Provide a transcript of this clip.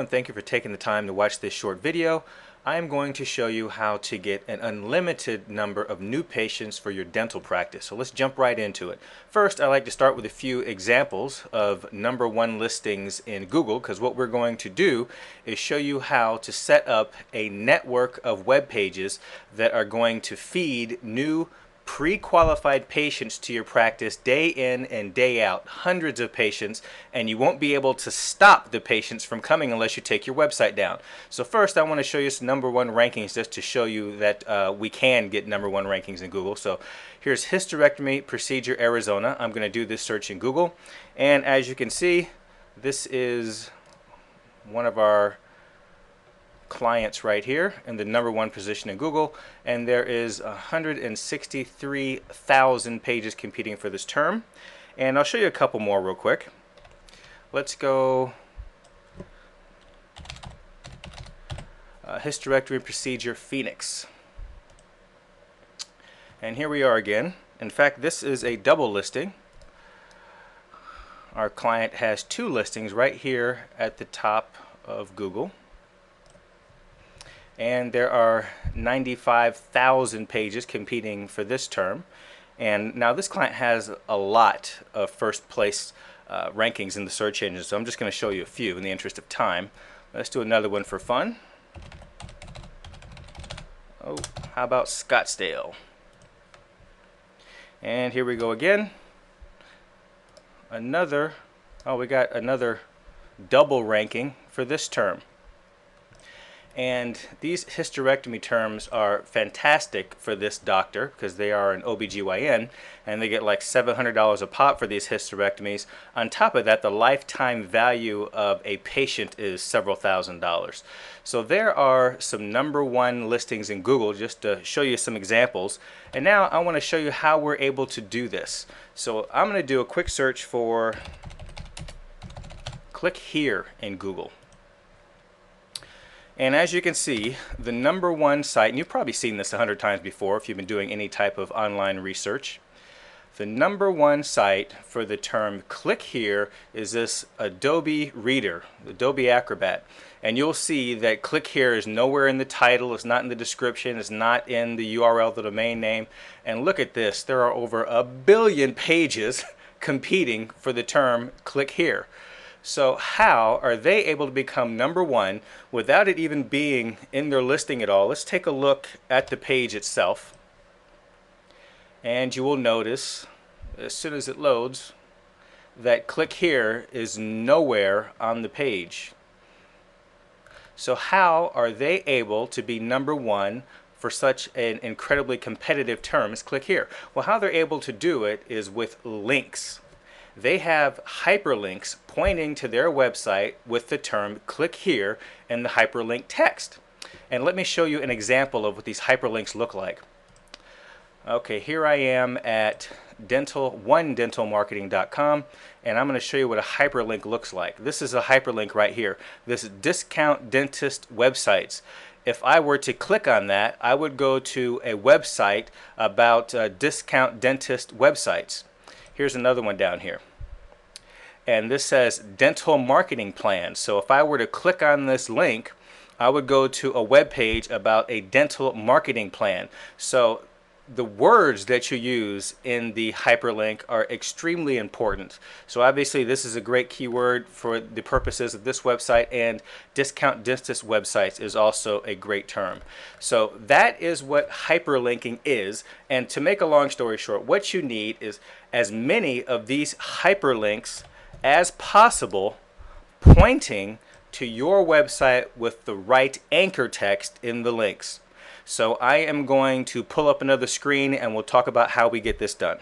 and thank you for taking the time to watch this short video. I am going to show you how to get an unlimited number of new patients for your dental practice. So let's jump right into it. First, I like to start with a few examples of #1 listings in Google, because what we're going to do is show you how to set up a network of web pages that are going to feed new pre-qualified patients to your practice day in and day out, hundreds of patients, and you won't be able to stop the patients from coming unless you take your website down. So first I want to show you some #1 rankings just to show you that we can get #1 rankings in Google. So here's hysterectomy procedure Arizona. I'm going to do this search in Google, and as you can see, this is one of our clients right here in the #1 position in Google, and there is 163,000 pages competing for this term. And I'll show you a couple more real quick. Let's go hysterectomy procedure Phoenix, and here we are again. In fact, this is a double listing. Our client has two listings right here at the top of Google, and there are 95,000 pages competing for this term. And now this client has a lot of first place rankings in the search engine, so I'm just going to show you a few in the interest of time. Let's do another one for fun. Oh, how about Scottsdale? And here we go again. We got another double ranking for this term. And these hysterectomy terms are fantastic for this doctor because they are an OBGYN, and they get like $700 a pop for these hysterectomies. On top of that, the lifetime value of a patient is several $1,000s. So there are some #1 listings in Google just to show you some examples. And now I want to show you how we're able to do this. So I'm going to do a quick search for click here in Google. And as you can see, the #1 site, and you've probably seen this 100 times before if you've been doing any type of online research, the #1 site for the term click here is this Adobe Reader, Adobe Acrobat. And you'll see that click here is nowhere in the title, it's not in the description, it's not in the URL, the domain name. And look at this, there are over 1 billion pages competing for the term click here. So how are they able to become #1 without it even being in their listing at all? Let's take a look at the page itself. And you will notice, as soon as it loads, that click here is nowhere on the page. So how are they able to be #1 for such an incredibly competitive term as click here? Well, how they're able to do it is with links. They have hyperlinks pointing to their website with the term click here and the hyperlink text. And let me show you an example of what these hyperlinks look like. Okay, here I am at onedentalmarketing.com, and I'm going to show you what a hyperlink looks like. This is a hyperlink right here. This is discount dentist websites. If I were to click on that, I would go to a website about discount dentist websites. Here's another one down here, and this says dental marketing plan. So if I were to click on this link, I would go to a web page about a dental marketing plan. So the words that you use in the hyperlink are extremely important. So obviously this is a great keyword for the purposes of this website, and discount dentist websites is also a great term. So that is what hyperlinking is. And to make a long story short, what you need is as many of these hyperlinks as possible pointing to your website with the right anchor text in the links. So I am going to pull up another screen and we'll talk about how we get this done.